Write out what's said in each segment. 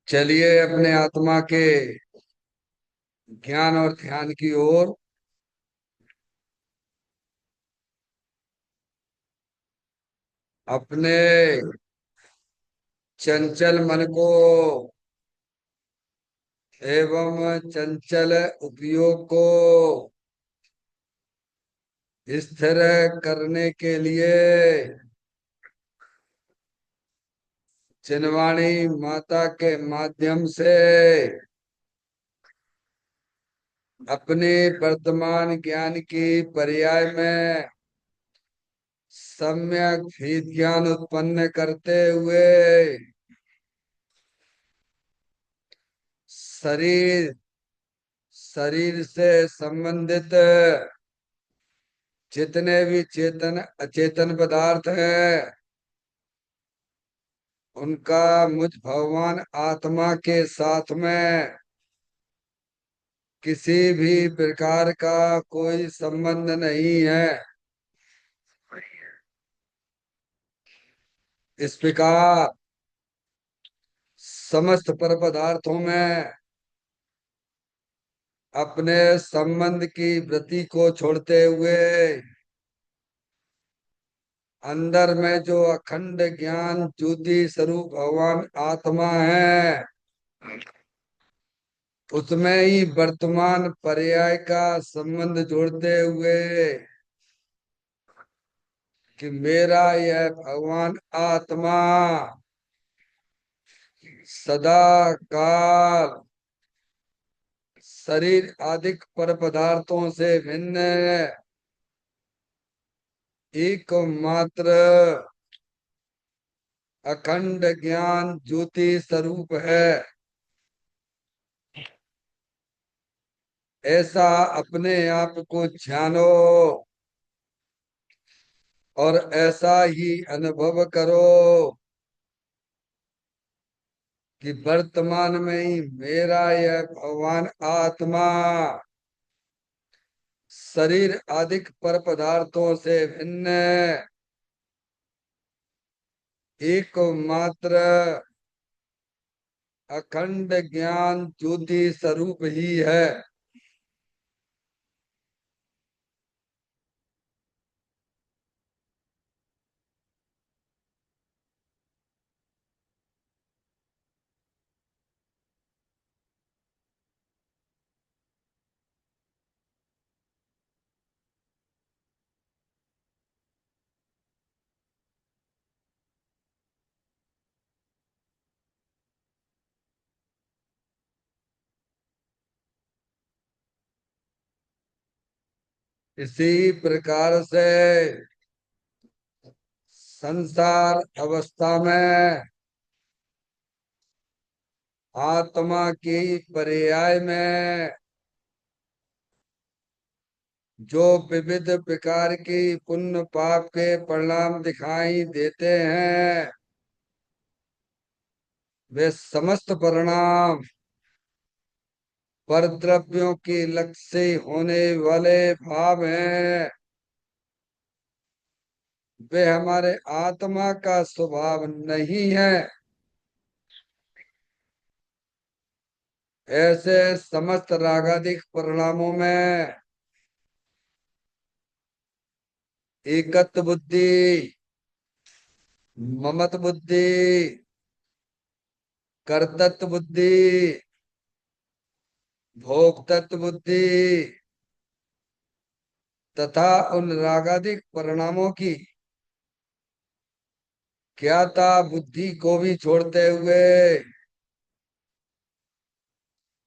चलिए अपने आत्मा के ज्ञान और ध्यान की ओर। अपने चंचल मन को एवं चंचल उपयोग को स्थिर करने के लिए चिन्वाणी माता के माध्यम से अपने वर्तमान ज्ञान की पर्याय में सम्यक ज्ञान उत्पन्न करते हुए शरीर शरीर से संबंधित जितने भी चेतन अचेतन पदार्थ हैं उनका मुझ भगवान आत्मा के साथ में किसी भी प्रकार का कोई संबंध नहीं है। इस प्रकार समस्त पर पदार्थों में अपने संबंध की वृत्ति को छोड़ते हुए अंदर में जो अखंड ज्ञान ज्योति स्वरूप भगवान आत्मा है उसमें ही वर्तमान पर्याय का संबंध जोड़ते हुए कि मेरा यह भगवान आत्मा सदा काल शरीर आदि पर पदार्थों से भिन्न एकमात्र अखंड ज्ञान ज्योति स्वरूप है। ऐसा अपने आप को जानो और ऐसा ही अनुभव करो कि वर्तमान में ही मेरा यह भगवान आत्मा शरीर आदि पर पदार्थों से भिन्न एकमात्र अखंड ज्ञान ज्योति स्वरूप ही है। इसी प्रकार से संसार अवस्था में आत्मा की पर्याय में जो विविध प्रकार की पुण्य पाप के परिणाम दिखाई देते हैं वे समस्त परिणाम पर द्रव्यों के लक्ष्य से होने वाले भाव हैं। वे हमारे आत्मा का स्वभाव नहीं है। ऐसे समस्त रागादिक परिणामों में एकत्व बुद्धि, ममत बुद्धि, कर्तृत्व बुद्धि, भोक्तृत्व बुद्धि तथा उन रागादिक परिणामों की ज्ञाता बुद्धि को भी छोड़ते हुए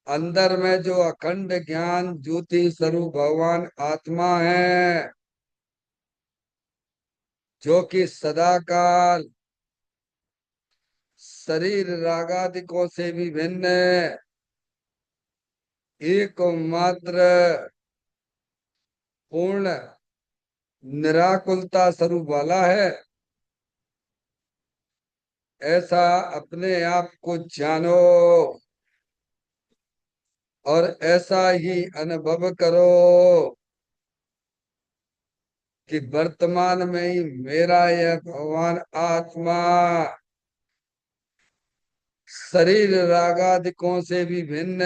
अंदर में जो अखंड ज्ञान ज्योति स्वरूप भगवान आत्मा है जो कि सदा काल शरीर रागादिकों से भी भिन्न एकमात्र पूर्ण निराकुलता स्वरूप वाला है। ऐसा अपने आप को जानो और ऐसा ही अनुभव करो कि वर्तमान में ही मेरा यह भगवान आत्मा शरीर रागादिकों से भी भिन्न,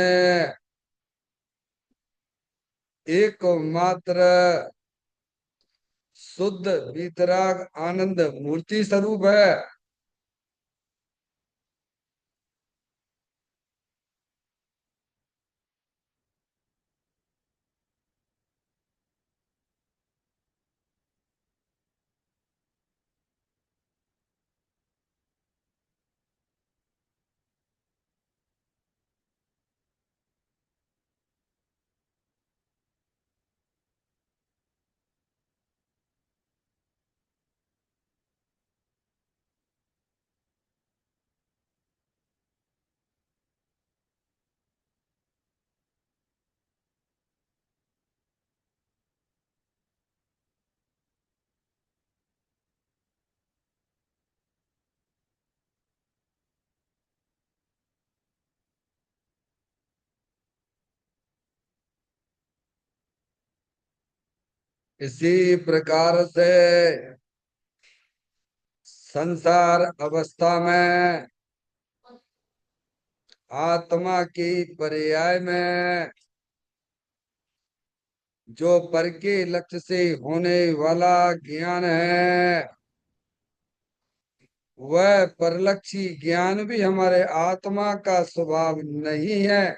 एकमात्र शुद्ध वीतराग आनंद मूर्ति स्वरूप है। इसी प्रकार से संसार अवस्था में आत्मा की पर्याय में जो पर के लक्ष्य से होने वाला ज्ञान है, वह परलक्षी ज्ञान भी हमारे आत्मा का स्वभाव नहीं है।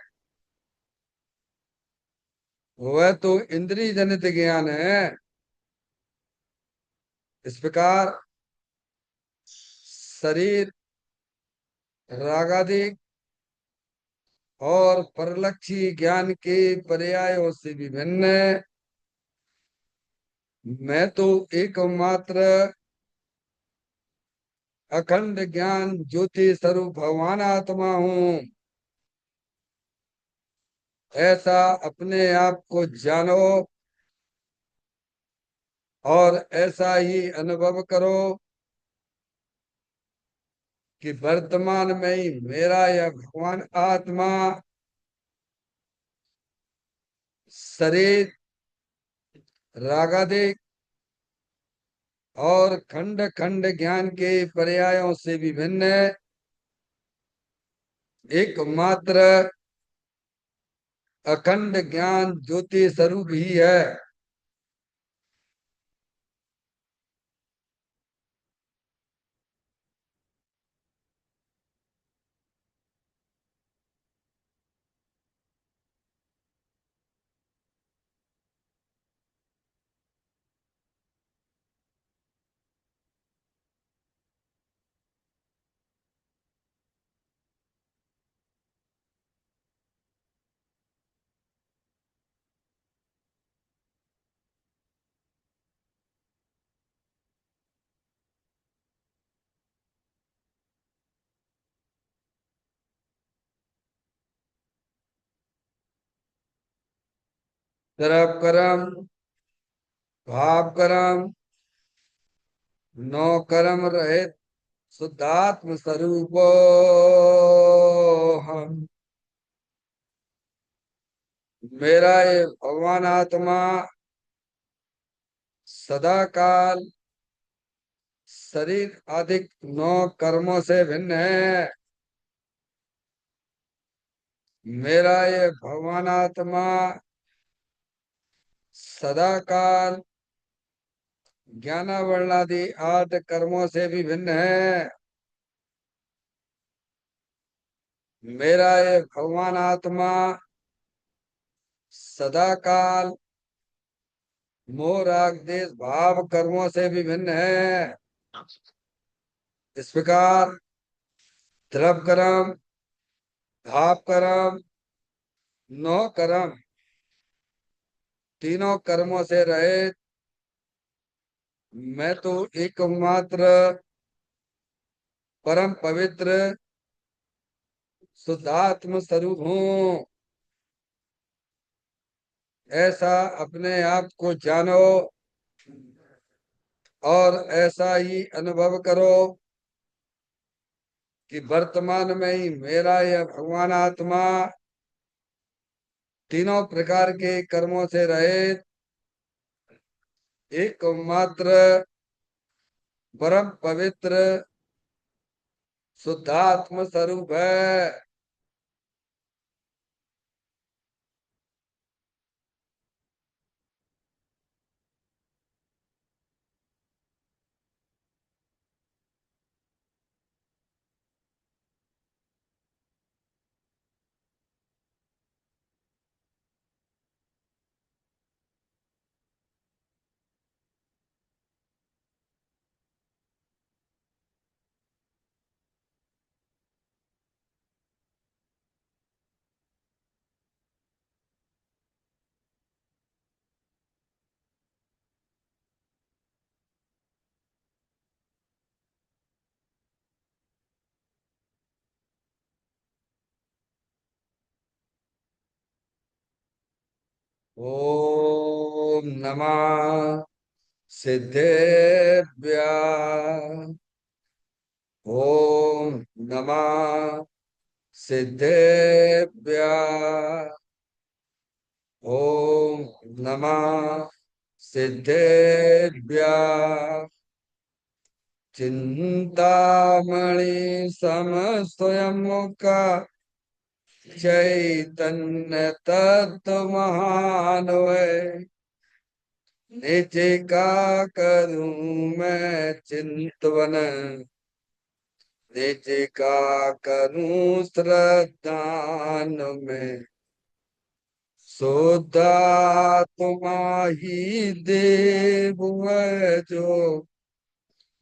वह तो इंद्रिय जनित ज्ञान है। इस प्रकार शरीर रागादिक और परलक्षी ज्ञान के पर्यायों से विभिन्न है। मैं तो एकमात्र अखंड ज्ञान ज्योति स्वरूप भगवान आत्मा हूँ। ऐसा अपने आप को जानो और ऐसा ही अनुभव करो कि वर्तमान में ही मेरा यह भगवान आत्मा शरीर रागादिक और खंड खंड ज्ञान के पर्यायों से विभिन्न एकमात्र अखंड ज्ञान ज्योति स्वरूप ही है। तरप कर्म भाव कर्म नौ कर्म रहित शुद्धात्म स्वरूप हम। मेरा ये भगवान आत्मा सदा काल शरीर आदि नौ कर्मों से भिन्न है। मेरा ये भगवान आत्मा सदा काल ज्ञान वर्णादि आठ कर्मों से भी भिन्न है। मेरा ये भगवान आत्मा सदा काल मोह राग देश भाव कर्मों से भी भिन्न है। इस प्रकार द्रव कर्म भाव कर्म नौ कर्म तीनों कर्मों से रहित मैं तो एकमात्र परम पवित्र शुद्धात्म स्वरूप हूँ। ऐसा अपने आप को जानो और ऐसा ही अनुभव करो कि वर्तमान में ही मेरा यह भगवान आत्मा तीनों प्रकार के कर्मों से रहित एकमात्र परम पवित्र शुद्धात्म स्वरूप है। ओम नमः सिद्धेभ्यः। ओम नमः सिद्धेभ्यः। ओम नमः सिद्धेभ्यः। चिंतामणि सम स्वयं का चैतन्य तत्व महान है। निज का करूं मैं चिंतवन, निज का करूं श्रद्धान में। शुद्धात्मा ही देव है जो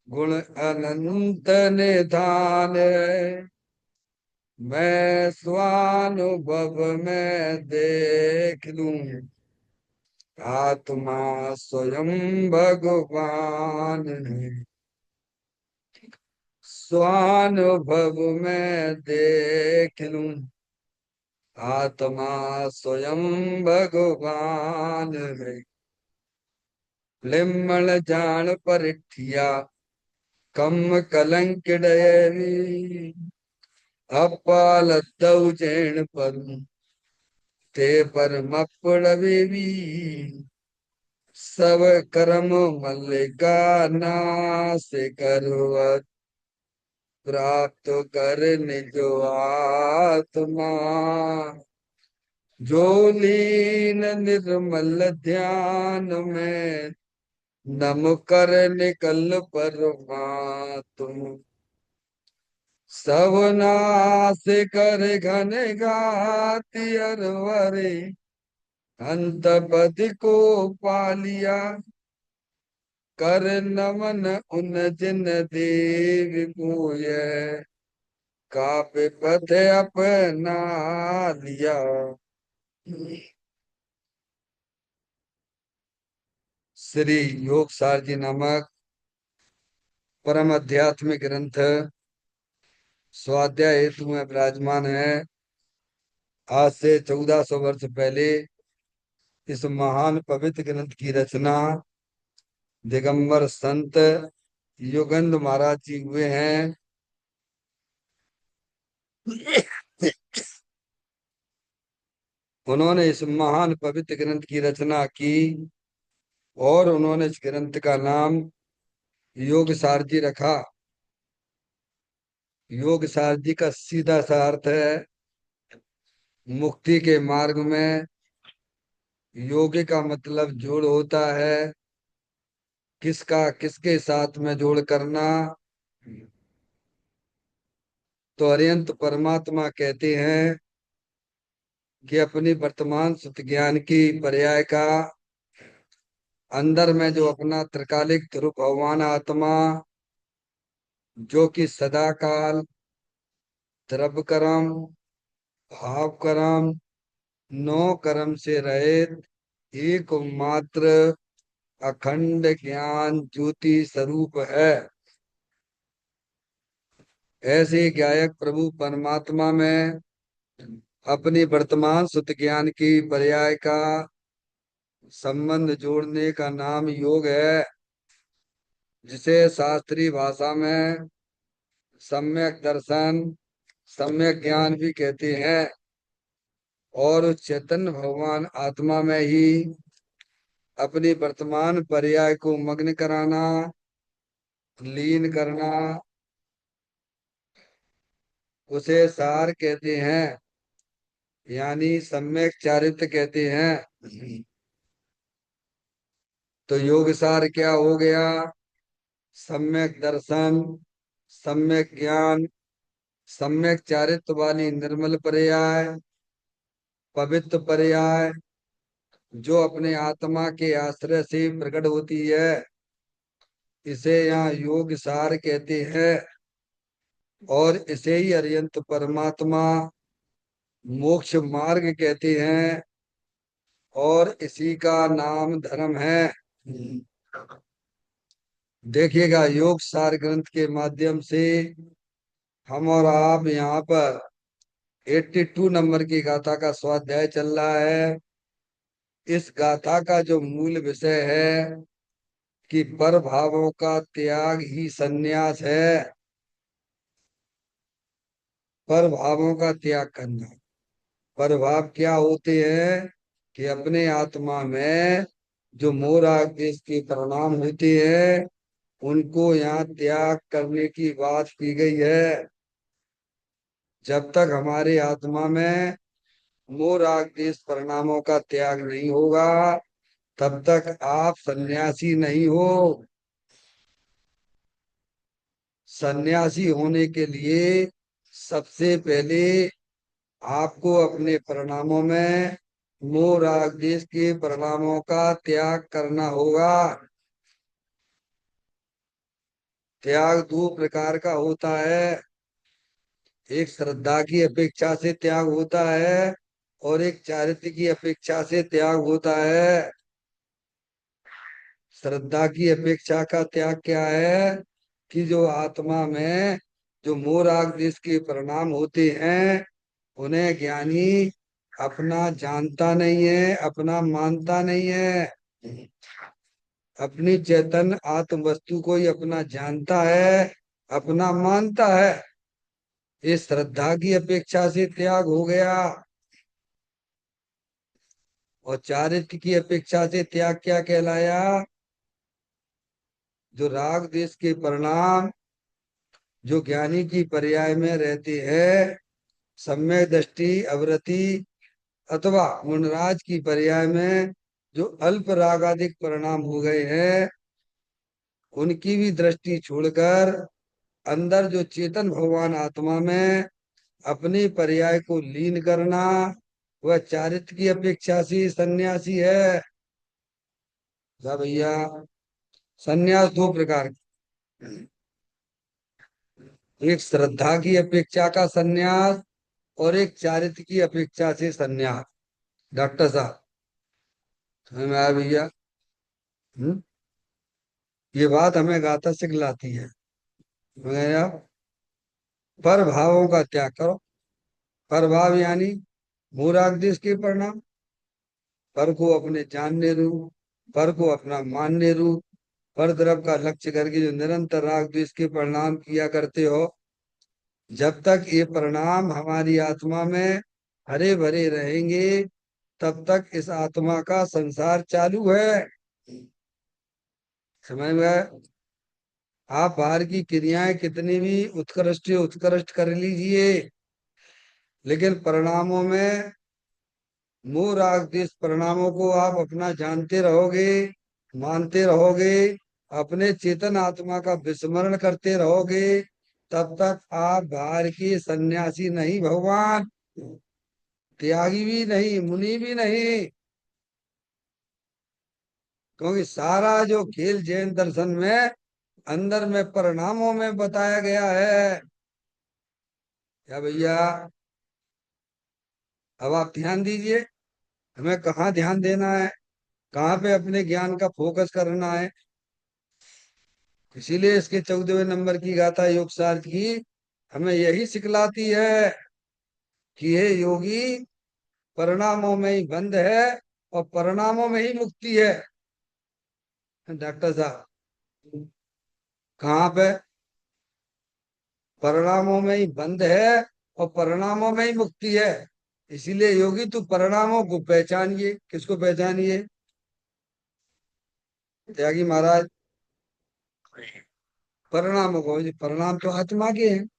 गुण अनंत निधान है। मैं स्वानुभव में देख लूं, आत्मा स्वयं भगवान है। स्वानुभव में देख लूं, आत्मा स्वयं भगवान है। लिम्मल जान परिठिया कम कलंक डयरी। अपाल दऊ जैन पर ते पर मपड़वी। सब कर्म मल्लिका नाश करवत, प्राप्त कर निज आत्मा। जो लीन निर्मल ध्यान में, नम कर निकल परमात्म। सब नाश कर घन घाति अरवरे, अंत पद को पालिया। कर नमन उन जिन देव पूय, कापे पथ अपना लिया। श्री योग सार जी नामक परम आध्यात्मिक ग्रंथ स्वाध्याय हेतु में विराजमान है। आज से 1400 वर्ष पहले इस महान पवित्र ग्रंथ की रचना दिगंबर संत युगंध महाराज जी हुए हैं। उन्होंने इस महान पवित्र ग्रंथ की रचना की और उन्होंने इस ग्रंथ का नाम योग सार जी रखा। योग सार जी का सीधा सा अर्थ है मुक्ति के मार्ग में योग का मतलब जोड़ होता है। किसका किसके साथ में जोड़ करना, तो अरिहंत परमात्मा कहते हैं कि अपनी वर्तमान सुत ज्ञान की पर्याय का अंदर में जो अपना त्रिकालिक ध्रुव भगवान आत्मा जो कि सदा काल द्रव्य कर्म भाव कर्म नौ कर्म से रहित एक मात्र अखंड ज्ञान ज्योति स्वरूप है। ऐसे गायक प्रभु परमात्मा में अपनी वर्तमान सुत ज्ञान की पर्याय का संबंध जोड़ने का नाम योग है, जिसे शास्त्रीय भाषा में सम्यक दर्शन सम्यक ज्ञान भी कहते हैं। और उस चैतन्य भगवान आत्मा में ही अपनी वर्तमान पर्याय को मग्न कराना, लीन करना, उसे सार कहते हैं, यानी सम्यक चारित्र कहते हैं। तो योग सार क्या हो गया? सम्यक दर्शन, सम्यक ज्ञान, सम्यक चारित्र वाली निर्मल पर्याय, पवित्र पर्याय, जो अपने आत्मा के आश्रय से प्रकट होती है, इसे यहाँ योग सार कहते हैं। और इसे ही अरियंत परमात्मा मोक्ष मार्ग कहते हैं, और इसी का नाम धर्म है। देखिएगा, योग सार ग्रंथ के माध्यम से हम और आप यहाँ पर 82 नंबर की गाथा का स्वाध्याय चल रहा है। इस गाथा का जो मूल विषय है कि पर भावों का त्याग ही सन्यास है। पर भावों का त्याग करना। पर भाव क्या होते हैं? कि अपने आत्मा में जो मोह राग द्वेष के परिणाम होते हैं, उनको यहाँ त्याग करने की बात की गई है। जब तक हमारे आत्मा में मोह राग द्वेष परिणामों का त्याग नहीं होगा, तब तक आप सन्यासी नहीं हो। सन्यासी होने के लिए सबसे पहले आपको अपने परिणामों में मोह राग द्वेष के परिणामों का त्याग करना होगा। त्याग दो प्रकार का होता है। एक श्रद्धा की अपेक्षा से त्याग होता है, और एक चारित्र की अपेक्षा से त्याग होता है। श्रद्धा की अपेक्षा का त्याग क्या है? कि जो आत्मा में जो मोह राग द्वेष के परिणाम होते हैं, उन्हें ज्ञानी अपना जानता नहीं है, अपना मानता नहीं है। अपनी चेतन आत्म वस्तु को ही अपना जानता है, अपना मानता है। ये श्रद्धा की अपेक्षा से त्याग हो गया। और चारित्र की अपेक्षा से त्याग क्या कहलाया? जो राग द्वेष के परिणाम जो ज्ञानी की पर्याय में रहते हैं, सम्यक दृष्टि अवरति अथवा मुनराज की पर्याय में जो अल्प रागादिक परिणाम हो गए हैं, उनकी भी दृष्टि छोड़कर अंदर जो चेतन भगवान आत्मा में अपने पर्याय को लीन करना, वह चारित्र की अपेक्षा से सन्यासी है। क्या भैया? सन्यास दो प्रकार के। एक श्रद्धा की अपेक्षा का सन्यास, और एक चारित्र की अपेक्षा से सन्यास। डॉक्टर साहब, समझ में आया भैया? हम्म? ये बात हमें गाथा सिखलाती है। भैया, पर भावों का त्याग करो। पर भाव यानी मूराग्देश के परिणाम। पर को अपने जानने रूप, पर को अपना मानने रूप, पर द्रव का लक्ष्य करके जो निरंतर राग द्वेष के परिणाम किया करते हो, जब तक ये परिणाम हमारी आत्मा में हरे भरे रहेंगे, तब तक इस आत्मा का संसार चालू है। समझ में आया? आप बाहर की क्रियाएं कितनी भी उत्कृष्ट उत्कृष्ट कर लीजिए, लेकिन परिणामों में मोह राग द्वेष परिणामों को आप अपना जानते रहोगे, मानते रहोगे, अपने चेतन आत्मा का विस्मरण करते रहोगे, तब तक आप बाहर के सन्यासी नहीं भगवान, त्यागी भी नहीं, मुनि भी नहीं। क्योंकि सारा जो खेल जैन दर्शन में अंदर में परिणामों में बताया गया है। क्या भैया? अब आप ध्यान दीजिए, हमें कहाँ ध्यान देना है, कहाँ पे अपने ज्ञान का फोकस करना है। इसीलिए इसके 14वें नंबर की गाथा योग सार की हमें यही सिखलाती है कि हे योगी, परिणामों में ही बंध है और परिणामों में ही मुक्ति है। डॉक्टर साहब, कहाँ पे? परिणामों में ही बंध है और परिणामों में ही मुक्ति है। इसीलिए योगी तू परिणामों को पहचानिए। किसको पहचानिए? त्यागी महाराज, परिणामों को। परिणाम तो आत्मा के हैं।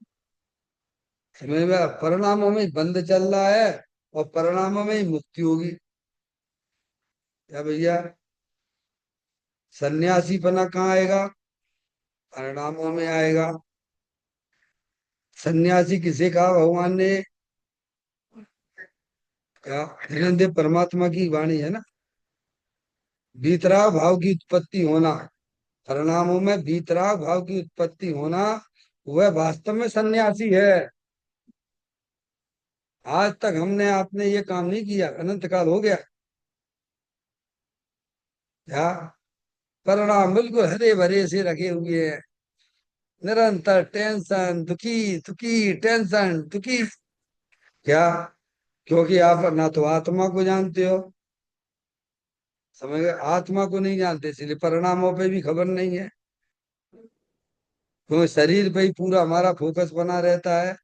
समझ में परिणामों में ही बंध चल रहा है और परिणामों में ही मुक्ति होगी। क्या भैया, सन्यासीपना कहाँ आएगा? परिणामों में आएगा। सन्यासी किसे कहा भगवान ने? क्या हिरण्य परमात्मा की वाणी है ना। वीतराग भाव की उत्पत्ति होना, परिणामों में वीतराग भाव की उत्पत्ति होना, वह वास्तव में सन्यासी है। आज तक हमने आपने ये काम नहीं किया, अनंत काल हो गया। क्या परिणाम बिल्कुल हरे भरे से रखे हुए हैं, निरंतर टेंशन, दुखी दुखी, टेंशन दुखी। क्या? क्योंकि आप ना तो आत्मा को जानते हो, समझ गए, आत्मा को नहीं जानते इसलिए परिणामों पे भी खबर नहीं है। क्योंकि शरीर पे ही पूरा हमारा फोकस बना रहता है।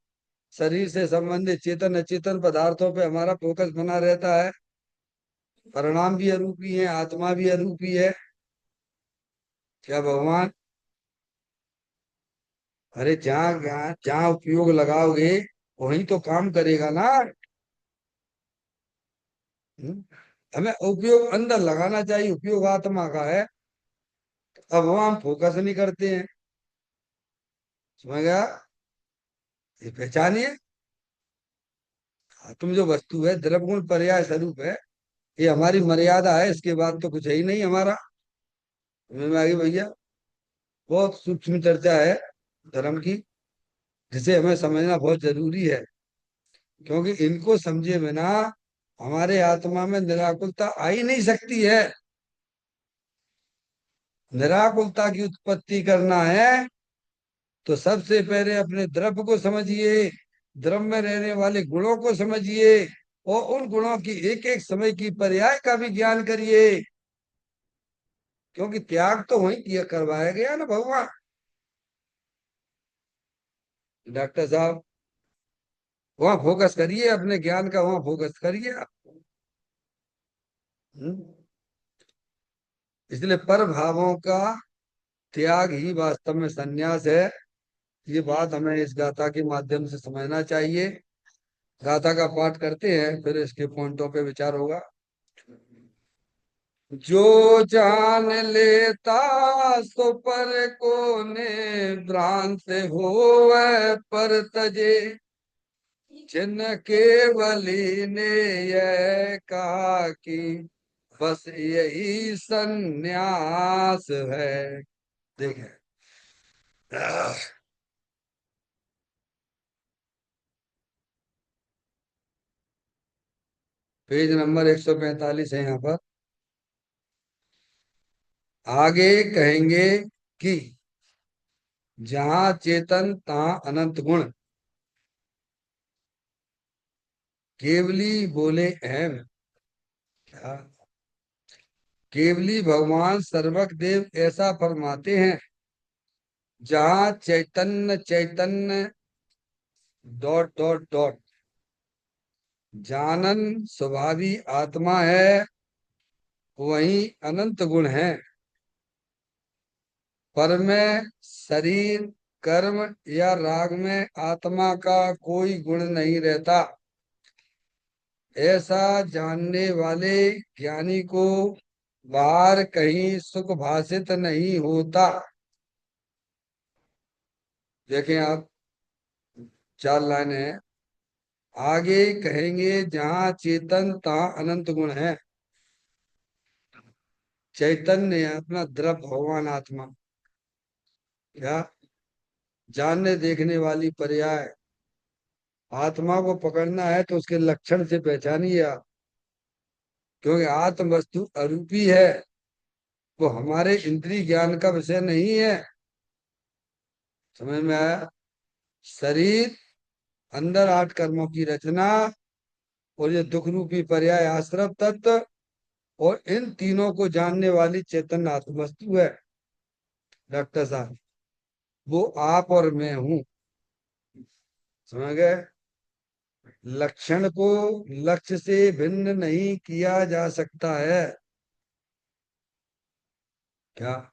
शरीर से संबंधित चेतन अचेतन पदार्थों पे हमारा फोकस बना रहता है। परिणाम भी अरूपी है, आत्मा भी अरूपी है। क्या भगवान? अरे जहाँ जहाँ जहाँ उपयोग लगाओगे वहीं तो काम करेगा ना। हम्म? हमें उपयोग अंदर लगाना चाहिए, उपयोग आत्मा का है। अब वहां हम फोकस नहीं करते हैं। समझ गया? ये पहचानिए। तुम जो वस्तु है द्रव्य गुण पर्याय स्वरूप है, ये हमारी मर्यादा है, इसके बाद तो कुछ है ही नहीं हमारा। समझ में आ गई भैया? बहुत सूक्ष्म चर्चा है धर्म की, जिसे हमें समझना बहुत जरूरी है। क्योंकि इनको समझे बिना हमारे आत्मा में निराकुलता आ ही नहीं सकती है। निराकुलता की उत्पत्ति करना है तो सबसे पहले अपने द्रव्य को समझिए, द्रव्य में रहने वाले गुणों को समझिए, और उन गुणों की एक एक समय की पर्याय का भी ज्ञान करिए। क्योंकि त्याग तो वही किया करवाया गया ना भगवान। डॉक्टर साहब, वहां फोकस करिए, अपने ज्ञान का वहां फोकस करिए आप। हम्म? इसलिए पर भावों का त्याग ही वास्तव में संन्यास है। ये बात हमें इस गाथा के माध्यम से समझना चाहिए। गाथा का पाठ करते हैं, फिर इसके पॉइंटों पे विचार होगा। जो जान लेता सो पर को ने भ्रांत होवे पर तजे, जिन केवली ने यह कहा कि बस यही सन्यास है। देखें, पेज नंबर 145 है यहाँ पर। आगे कहेंगे कि जहां चेतन तहां अनंत गुण, केवली बोले अहम। क्या? केवली भगवान सर्वक देव ऐसा फरमाते हैं, जहां चैतन्य चैतन्य डॉट डॉट डॉट जानन स्वभावी आत्मा है, वही अनंत गुण है। पर में शरीर कर्म या राग में आत्मा का कोई गुण नहीं रहता। ऐसा जानने वाले ज्ञानी को बाहर कहीं सुख भासित नहीं होता। देखें आप, 4 लाइनें हैं। आगे कहेंगे जहाँ चेतन तहाँ अनंत गुण है। चैतन्य है अपना द्रव्य भगवान आत्मा। क्या? जानने देखने वाली पर्याय, आत्मा को पकड़ना है तो उसके लक्षण से पहचानिए आप। क्योंकि आत्म वस्तु अरूपी है, वो हमारे इंद्रिय ज्ञान का विषय नहीं है। समझ में आया? शरीर, अंदर 8 कर्मों की रचना, और ये दुख रूपी पर्याय आश्रव तत्व, और इन तीनों को जानने वाली चेतन आत्म वस्तु है। डॉक्टर साहब, वो आप और मैं हूं। समझ गए? लक्षण को लक्ष्य से भिन्न नहीं किया जा सकता है। क्या?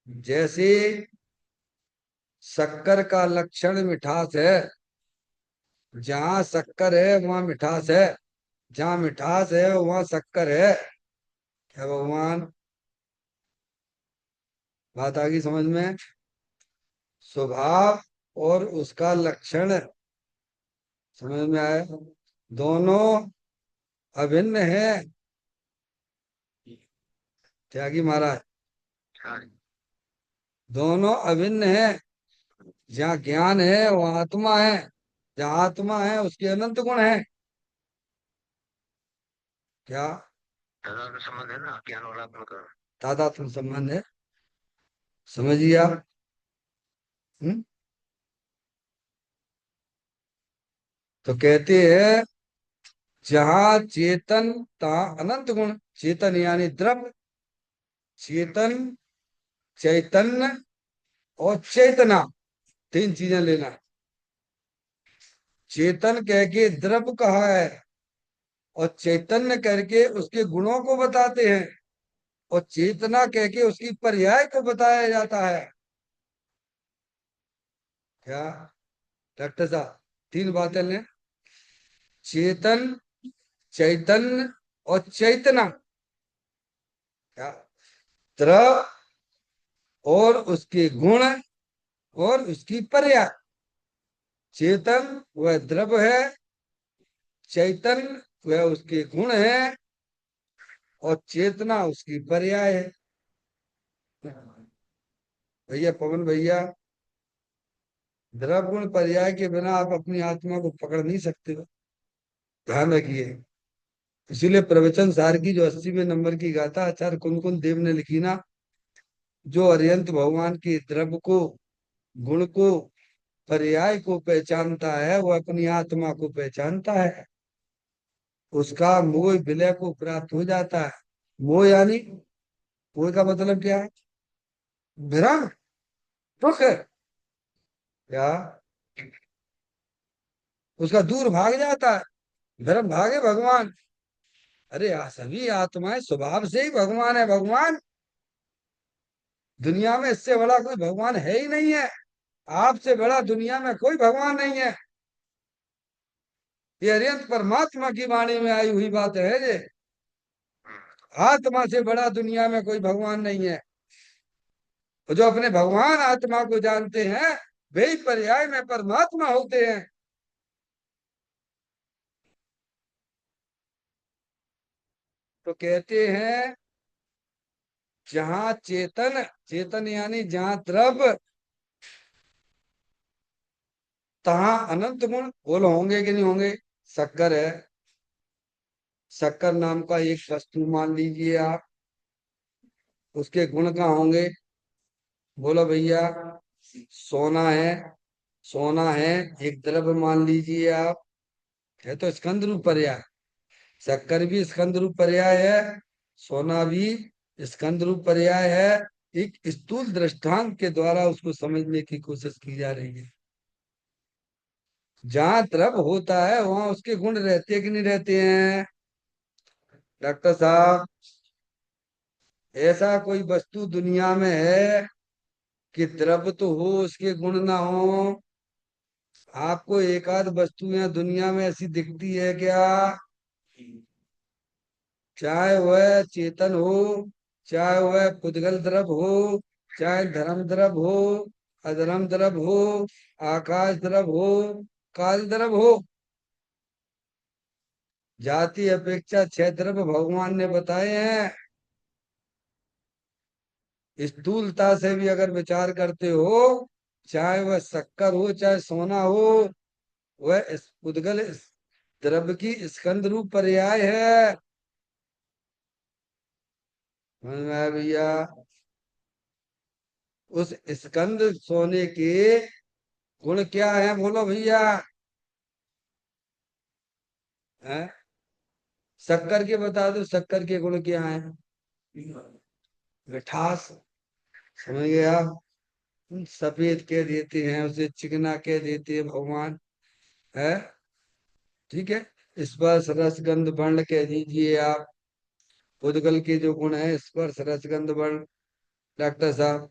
जैसे शक्कर का लक्षण मिठास है, जहाँ शक्कर है वहाँ मिठास है, जहाँ मिठास है वहाँ शक्कर है। क्या भगवान, बात आ गई समझ में? स्वभाव और उसका लक्षण समझ में आया? दोनों अभिन्न है। त्यागी महाराज, दोनों अभिन्न है। जहाँ ज्ञान है वहाँ आत्मा है, जहाँ आत्मा है उसके अनंत गुण है। क्या? तादात्म्य संबंध है ना ज्ञान और आत्मा का, तादात्म्य संबंध है। समझिए आप। हम्म? तो कहते हैं जहाँ चेतन तहाँ अनंत गुण। चेतन यानी द्रव्य, चेतन, चैतन्य और चेतना, तीन चीजें लेना। चेतन कह के द्रव्य कहा है, और चैतन्य करके उसके गुणों को बताते हैं, और चेतना कह के उसकी पर्याय को बताया जाता है। क्या डॉक्टर साहब, तीन बातें लें। चेतन, चैतन्य और चैतना। क्या? द्रव और उसके गुण और उसकी पर्याय। चेतन वह द्रव है, चैतन्य वह उसके गुण है, और चेतना उसकी पर्याय है। भैया पवन भैया, द्रव गुण पर्याय के बिना आप अपनी आत्मा को पकड़ नहीं सकते हो, ध्यान रखिए। इसीलिए प्रवचन सार की जो 80वें नंबर की गाथा आचार्य कुंदकुंद देव ने लिखी ना, जो अरियंत भगवान के द्रव्य को, गुण को, पर्याय को पहचानता है वो अपनी आत्मा को पहचानता है, उसका मोह विलय को प्राप्त हो जाता है। मोह यानी, मोह का मतलब क्या है? भ्रम, दुख। क्या? उसका दूर भाग जाता है। भ्रम भागे भगवान। अरे सभी आत्माएं स्वभाव से ही भगवान है। भगवान दुनिया में इससे बड़ा कोई भगवान है ही नहीं है। आपसे बड़ा दुनिया में कोई भगवान नहीं है। ये अरियंत परमात्मा की वाणी में आई हुई बात है ये। आत्मा से बड़ा दुनिया में कोई भगवान नहीं है। तो जो अपने भगवान आत्मा को जानते हैं वे ही पर्याय में परमात्मा होते हैं। तो कहते हैं जहाँ चेतन, चेतन यानी जहाँ द्रव्य, तहाँ अनंत गुण। बोलो होंगे कि नहीं होंगे? शक्कर है, शक्कर नाम का एक वस्तु मान लीजिए आप, उसके गुण कहाँ होंगे? बोलो भैया। सोना है, सोना है, एक द्रव्य मान लीजिए आप, है तो स्कंद रूप पर्याय। शक्कर भी स्कंद रूप पर्याय है, सोना भी स्कंद रूप पर्याय है। एक स्थूल दृष्टांत के द्वारा उसको समझने की कोशिश की जा रही है। जहां द्रव्य होता है वहां उसके गुण रहते कि नहीं रहते हैं? डॉक्टर साहब, ऐसा कोई वस्तु दुनिया में है कि द्रव्य तो हो उसके गुण ना हो? आपको एक आध वस्तु यहाँ दुनिया में ऐसी दिखती है क्या? चाहे वह चेतन हो, चाहे वह पुद्गल द्रव्य हो, चाहे धर्म द्रव्य हो, अधर्म द्रव्य हो, आकाश द्रव्य हो, काल द्रव्य हो, जाति अपेक्षा छह द्रव्य भगवान ने बताए हैं। स्थूलता से भी अगर विचार करते हो, चाहे वह शक्कर हो चाहे सोना हो, वह इस पुद्गल इस द्रव्य की स्कंद रूप पर्याय है। समझ में आया भैया? उस स्कंद सोने के गुण क्या है बोलो भैया? हैं? शक्कर के बता दो, शक्कर के गुण क्या है? मिठास। समझ गए आप? सफेद कह देते हैं उसे, चिकना कह देते हैं भगवान, है। ठीक है, स्पर्श रस गंध वर्ण कह दीजिए आप। उद्गल के जो गुण है स्पर्श रस गंध वर्ण। डॉक्टर साहब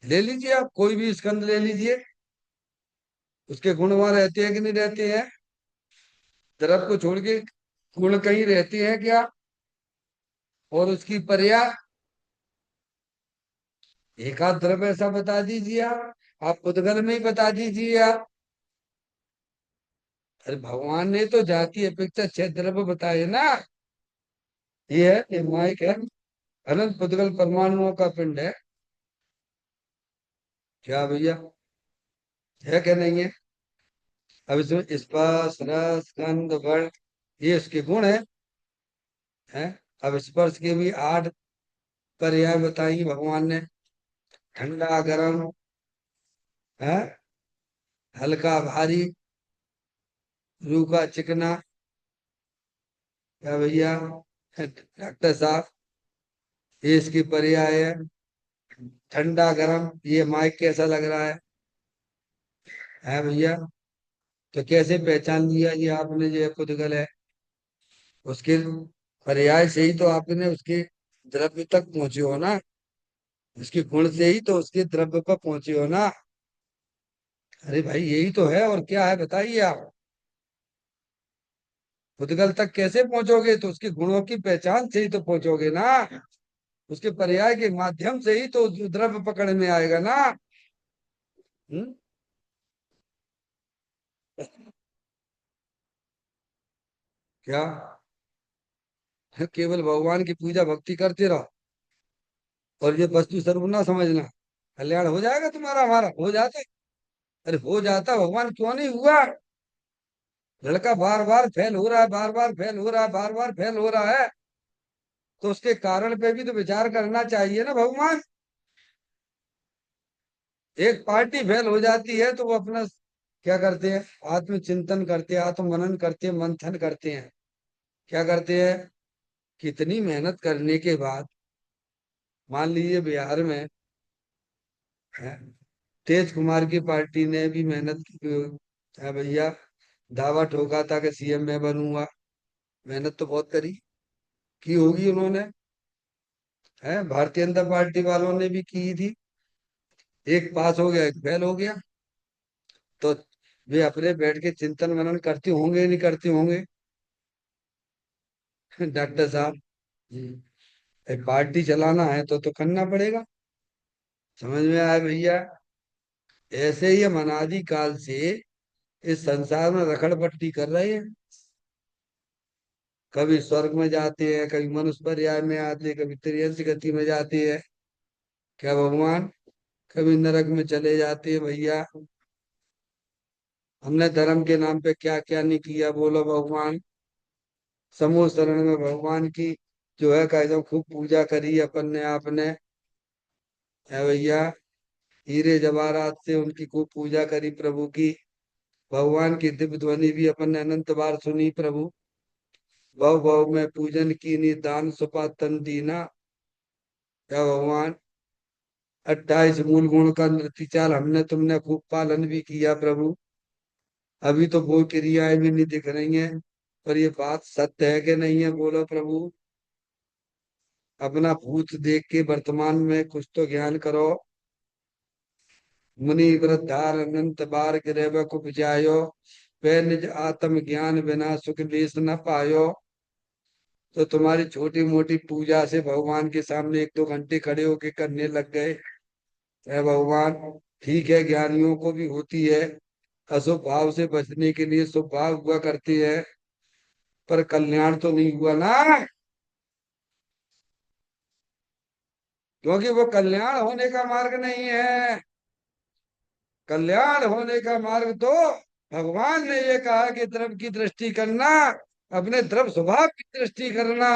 ले लीजिए, आप कोई भी स्कंद ले लीजिए, उसके गुण वहां रहते हैं कि नहीं रहते हैं? द्रव को छोड़ के गुण कहीं रहते हैं क्या? और उसकी पर्याय एक आध द्रव ऐसा बता दीजिए आप उद्गल में ही बता दीजिए आप। अरे भगवान ने तो जाति अपेक्षा 6 द्रव्य बताए ना। ये है, ये माइक है, अनंत पुद्गल परमाणुओं का पिंड है। क्या भैया, है क्या नहीं है? अब इसमें स्पर्श रस गंध वर्ण, ये इसके गुण है। अब स्पर्श के भी 8 पर्याय बताई भगवान ने। ठंडा गर्म है, हल्का भारी, रूखा चिकना। क्या भैया, डॉक्टर साहब, ये इसकी पर्याय है। ठंडा गर्म, ये माइक कैसा लग रहा है भैया? तो कैसे पहचान लिया ये आपने ये पुद्गल है? उसके पर्याय से ही तो आपने उसके द्रव्य तक पहुंचे हो ना। उसके गुण से ही तो उसके द्रव्य पर पहुंचे हो ना। अरे भाई यही तो है, और क्या है बताइए आप। पुद्गल तक कैसे पहुंचोगे? तो उसके गुणों की पहचान से ही तो पहुंचोगे ना। उसके पर्याय के माध्यम से ही तो द्रव्य पकड़ में आएगा ना। हम्म? क्या? केवल भगवान की पूजा भक्ति करते रहो और ये वस्तु सर्व ना समझना, कल्याण हो जाएगा तुम्हारा हमारा, हो जाता है। अरे हो जाता, भगवान क्यों नहीं हुआ? लड़का बार बार फेल हो रहा है, बार बार फेल हो रहा है, बार बार फेल हो रहा है, तो उसके कारण पे भी तो विचार करना चाहिए ना भगवान। एक पार्टी फेल हो जाती है तो वो अपना क्या करते हैं? आत्मचिंतन करते हैं, आत्म मनन करते हैं, मंथन करते हैं। क्या करते हैं? कितनी मेहनत करने के बाद, मान लीजिए बिहार में है, तेज कुमार की पार्टी ने भी मेहनत की है भैया, दावा ठोका था कि सीएम मैं बनूंगा। मेहनत तो बहुत करी, की होगी उन्होंने, है भारतीय जनता पार्टी वालों ने भी की थी। एक पास हो गया, एक फेल हो गया। तो वे अपने बैठ के चिंतन मनन करते होंगे नहीं करते होंगे? डॉक्टर साहब, एक पार्टी चलाना है तो करना पड़ेगा। समझ में आया भैया? ऐसे ही हम अनादि काल से इस संसार में रखड़ पट्टी कर रहे हैं। कभी स्वर्ग में जाते हैं, कभी मनुष्य पर्याय में आते हैं, कभी त्रियंश गति में जाते हैं। क्या भगवान? कभी नरक में चले जाते हैं भैया। हमने धर्म के नाम पे क्या क्या नहीं किया बोलो भगवान। समूह शरण में भगवान की जो है का एकदम खूब पूजा करी अपन ने आपने, है भैया। हीरे जवाहरात से उनकी खूब पूजा करी प्रभु की। भगवान की दिव्य ध्वनि भी अपन ने अनंत बार सुनी प्रभु। भव भव में पूजन की निदान सुपा तन दीना। क्या भगवान? 28 मूल गुण का नृत्य चाल हमने तुमने खूब पालन भी किया प्रभु। अभी तो वो क्रियाएं भी नहीं दिख रही हैं, पर ये बात सत्य है कि नहीं है बोलो प्रभु। अपना भूत देख के वर्तमान में कुछ तो ज्ञान करो। मुनि वृद्धार अनंत बार गिरेव को बुझायो, वे निज आत्म ज्ञान बिना सुख लेस न पायो। तो तुम्हारी छोटी मोटी पूजा से भगवान के सामने 1-2 घंटे खड़े होके करने लग गए, है भगवान। ठीक है, ज्ञानियों को भी होती है, अशुभ भाव से बचने के लिए शुभ भाव हुआ करती है, पर कल्याण तो नहीं हुआ ना। क्योंकि वो कल्याण होने का मार्ग नहीं है। कल्याण होने का मार्ग तो भगवान ने ये कहा कि द्रव की दृष्टि करना, अपने द्रव स्वभाव की दृष्टि करना।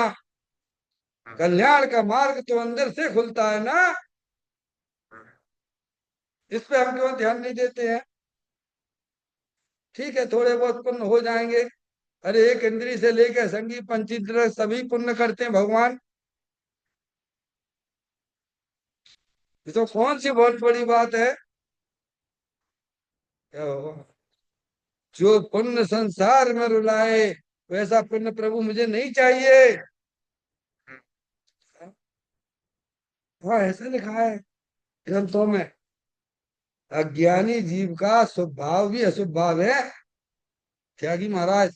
कल्याण का मार्ग तो अंदर से खुलता है ना। इस पे हम क्यों ध्यान नहीं देते हैं? ठीक है, थोड़े बहुत पुण्य हो जाएंगे। अरे एक इंद्री से लेकर संगीत पंचेंद्र सभी पुण्य करते हैं भगवान। ये तो कौन सी बहुत बड़ी बात है? क्या होगा? जो पुण्य संसार में रुलाए, वैसा पुण्य प्रभु मुझे नहीं चाहिए। हाँ, ऐसा लिखा है ग्रंथों में। अज्ञानी जीव का स्वभाव भी अशुभ भाव है। त्यागी महाराज,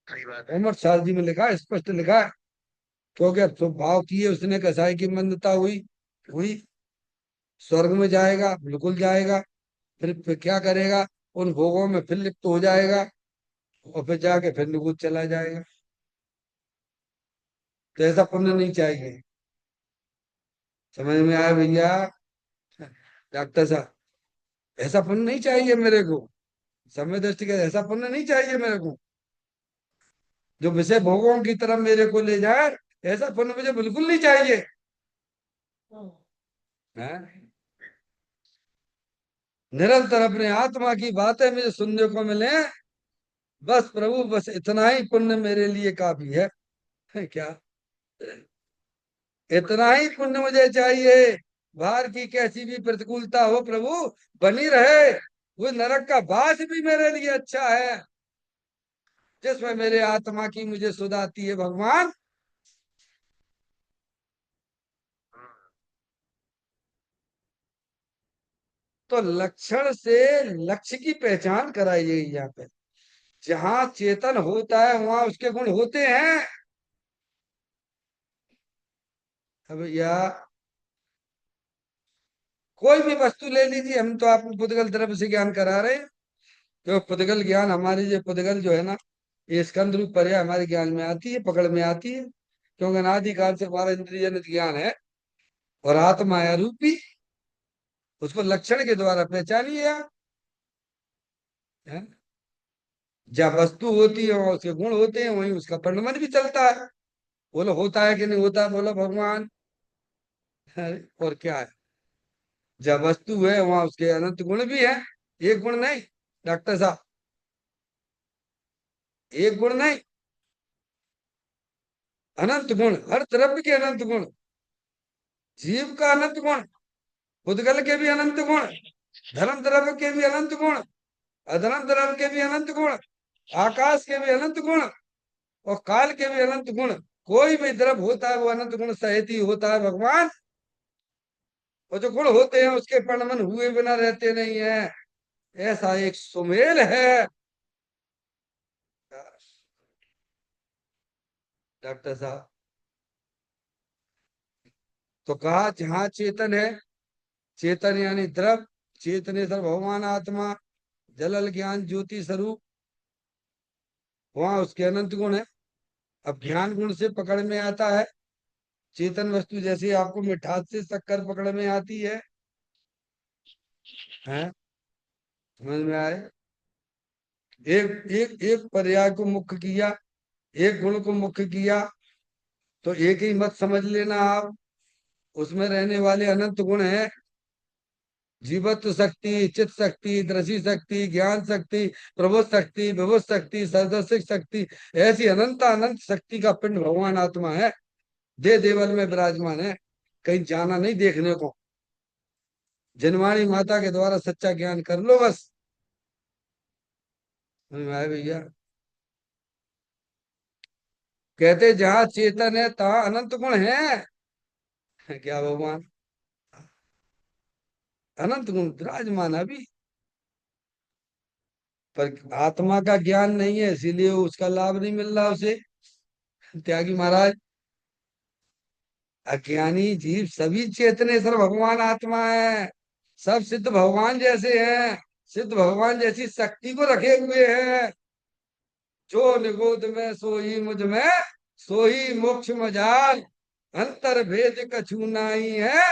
सही बात है, उमर शास्त्री में लिखा है, स्पष्ट लिखा है। क्योंकि अब स्वभाव की है उसने, कसाई की मंदता हुई हुई। स्वर्ग में जाएगा, बिल्कुल जाएगा। फिर क्या करेगा? उन भोगों में फिर लिप्त हो जाएगा, और फिर जाके फिर निकुंज चला जाएगा। तो ऐसा पुण्य नहीं चाहिए। समझ में आया भैया? डॉक्टर साहब, ऐसा पुण्य नहीं चाहिए मेरे को। समय दृष्टि का ऐसा पुण्य नहीं चाहिए मेरे को, जो विषय भोगों की तरफ मेरे को ले जाए। ऐसा पुण्य मुझे बिल्कुल नहीं चाहिए। हैं? निरंतर अपने आत्मा की बातें मुझे सुनने को मिले, बस प्रभु, बस इतना ही पुण्य मेरे लिए काफी है। क्या? इतना ही पुण्य मुझे चाहिए। बाहर की कैसी भी प्रतिकूलता हो प्रभु, बनी रहे। वो नरक का बास भी मेरे लिए अच्छा है, जिसमें मेरे आत्मा की मुझे सुध आती है भगवान। तो लक्षण से लक्ष्य की पहचान कराई गई यहाँ पे। जहाँ चेतन होता है वहां उसके गुण होते हैं। अब या कोई भी वस्तु ले लीजिए, हम तो आपको पुद्गल द्रव्य से ज्ञान करा रहे हैं। तो पुद्गल ज्ञान हमारी, जो पुद्गल जो है ना, ये स्कंद रूप पर्याय हमारे ज्ञान में आती है, पकड़ में आती है। क्योंकि अनादिकाल से हमारा इंद्रिय जनित ज्ञान है। और आत्मा है रूपी, उसको लक्षण के द्वारा पहचानिए आप। हैं? जहाँ वस्तु होती है वहाँ उसके गुण होते हैं, वहीं उसका परिणमन भी चलता है। बोलो होता है कि नहीं होता? बोलो भगवान। और क्या है? जब वस्तु है वहां उसके अनंत गुण भी है। एक गुण नहीं डॉक्टर साहब, एक गुण नहीं, अनंत गुण, हर तरफ के अनंत गुण। जीव का अनंत गुण, पुद्गल के भी अनंत गुण, धर्म द्रव्य के भी अनंत गुण, अधर्म द्रव्य के भी अनंत गुण, आकाश के भी अनंत गुण, और काल के भी अनंत गुण। कोई भी द्रव्य होता है वो अनंत गुण सहित ही होता है भगवान। और जो गुण होते हैं उसके परिणमन हुए बिना रहते नहीं है। ऐसा एक सुमेल है। डॉक्टर साहब, तो कहा जहाँ चेतन है, चेतन यानी द्रव, चेतनेश्वर भगवान आत्मा, जलल ज्ञान ज्योति स्वरूप, वहां उसके अनंत गुण है। अब ज्ञान गुण से पकड़ में आता है चेतन वस्तु, जैसे आपको मिठास से शक्कर पकड़ में आती है? समझ में आए? एक एक एक पर्याय को मुख्य किया, एक गुण को मुख्य किया, तो एक ही मत समझ लेना आप। उसमें रहने वाले अनंत गुण हैं। जीवत्व शक्ति, चित शक्ति, दृष्टि शक्ति, ज्ञान शक्ति, प्रबोध शक्ति, विभुत शक्ति, सरदर्शिक शक्ति। ऐसी अनंत अनंत शक्ति का पिंड भगवान आत्मा है। दे देवल में विराजमान है। कहीं जाना नहीं देखने को। जनवाणी माता के द्वारा सच्चा ज्ञान कर लो बस। समझ में आया भैया? कहते जहाँ चेतन है तहाँ अनंत गुण है। क्या भगवान? अनंत गुण विराजमान है अभी। पर आत्मा का ज्ञान नहीं है, इसीलिए उसका लाभ नहीं मिल रहा उसे। त्यागी महाराज, अज्ञानी जीव सभी चेतनेश्वर भगवान आत्मा है। सब सिद्ध भगवान जैसे हैं, सिद्ध भगवान जैसी शक्ति को रखे हुए हैं। जो निगोद में सोई मुझ में, सोई मोक्ष मजाल। अंतर भेद कछु नाई है,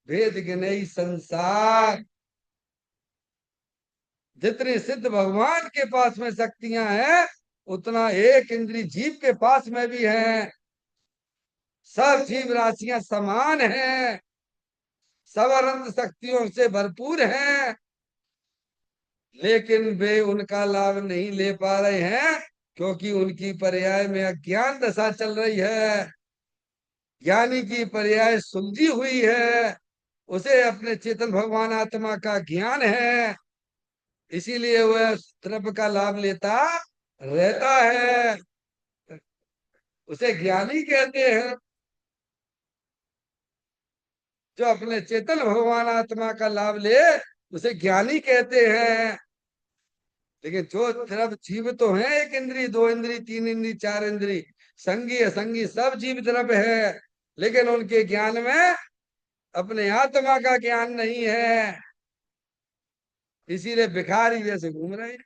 भेद गिनई संसार। जितनी सिद्ध भगवान के पास में शक्तियां हैं, उतना एक इंद्री जीव के पास में भी है। सब जीव राशियां समान हैं, सब अनंत शक्तियों से भरपूर हैं। लेकिन वे उनका लाभ नहीं ले पा रहे हैं, क्योंकि उनकी पर्याय में अज्ञान दशा चल रही है। ज्ञानी की पर्याय सुलझी हुई है, उसे अपने चेतन भगवान आत्मा का ज्ञान है। इसीलिए वह द्रव्य का लाभ लेता रहता है। उसे ज्ञानी कहते हैं, जो अपने चेतन भगवान आत्मा का लाभ ले। उसे ज्ञानी कहते हैं। लेकिन जो तरफ जीव तो है, एक इंद्री, दो इंद्री, तीन इंद्री, चार इंद्री, संगी असंगी सब जीव तरफ है, लेकिन उनके ज्ञान में अपने आत्मा का ज्ञान नहीं है। इसीलिए भिखारी जैसे घूम रहे हैं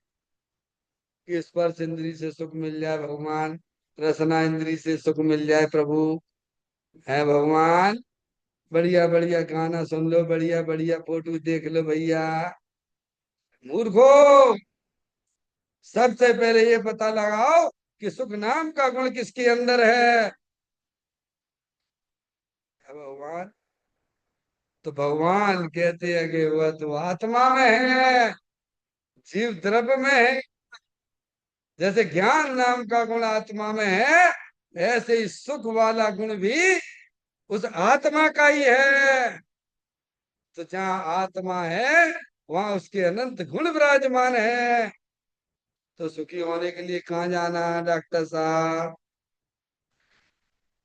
कि स्पर्श इंद्री से सुख मिल जाए भगवान, रसना इंद्री से सुख मिल जाए प्रभु, है भगवान। बढ़िया बढ़िया गाना सुन लो, बढ़िया बढ़िया फोटो देख लो भैया। मूर्खो, सबसे पहले ये पता लगाओ कि सुख नाम का गुण किसके अंदर है भगवान। तो भगवान कहते हैं कि वह तो आत्मा में है, जीव द्रव्य में है। जैसे ज्ञान नाम का गुण आत्मा में है, ऐसे ही सुख वाला गुण भी उस आत्मा का ही है। तो जहाँ आत्मा है वहां उसके अनंत गुण विराजमान है। तो सुखी होने के लिए कहाँ जाना है डॉक्टर साहब?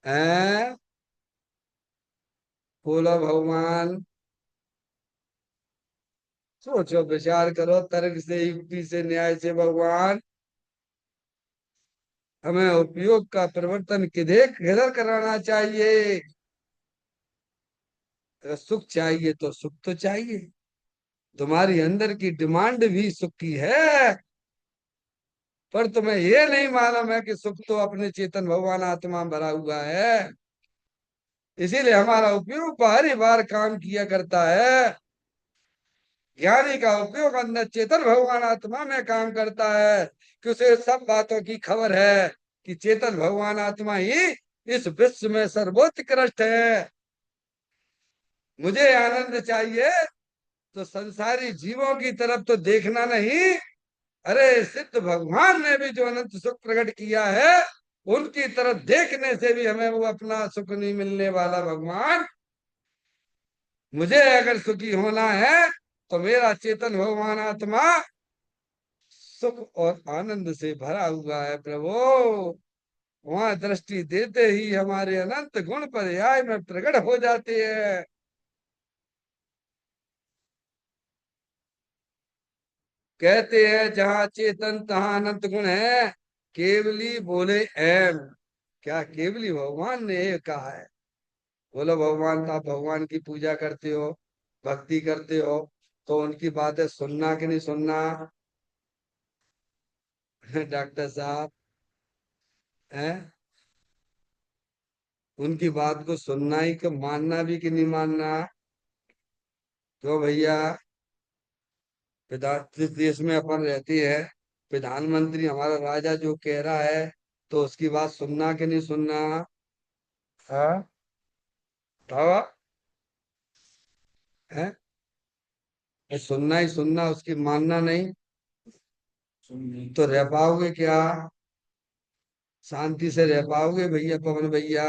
हैं? बोलो भगवान। सोचो विचार करो, तर्क से, युक्ति से, न्याय से भगवान। हमें उपयोग का परिवर्तन किधर किधर कराना चाहिए? अगर सुख चाहिए तो सुख तो चाहिए। तुम्हारी अंदर की डिमांड भी सुख की है, पर तुम्हें ये नहीं मालूम है कि सुख तो अपने चेतन भगवान आत्मा में भरा हुआ है। इसीलिए हमारा उपयोग बाहरी बार काम किया करता है। ज्ञानी का उपयोग अंदर चेतन भगवान आत्मा में काम करता है, कि उसे सब बातों की खबर है कि चेतन भगवान आत्मा ही इस विश्व में सर्वोत्कृष्ट है। मुझे आनंद चाहिए तो संसारी जीवों की तरफ तो देखना नहीं, अरे सिद्ध भगवान ने भी जो अनंत सुख प्रकट किया है उनकी तरफ देखने से भी हमें वो अपना सुख नहीं मिलने वाला भगवान। मुझे अगर सुखी होना है तो मेरा चेतन भगवान आत्मा सुख और आनंद से भरा हुआ है प्रभु। वहां दृष्टि देते ही हमारे अनंत गुण पर्याय में प्रकट हो जाते हैं। कहते हैं जहाँ चेतन तहाँ अनंत गुण है, केवली बोले एम। क्या केवली भगवान ने ये कहा है? बोलो भगवान, आप भगवान की पूजा करते हो, भक्ति करते हो, तो उनकी बातें सुनना कि नहीं सुनना? डॉक्टर साहब, हैं? उनकी बात को सुनना ही कि मानना भी कि नहीं मानना? तो भैया, जिस देश में अपन रहते हैं, प्रधानमंत्री हमारा राजा जो कह रहा है तो उसकी बात सुनना कि नहीं सुनना? हाँ, बताओ। है? ये सुनना ही सुनना, उसकी मानना नहीं? तो रह पाओगे क्या? शांति से रह पाओगे भैया पवन भैया?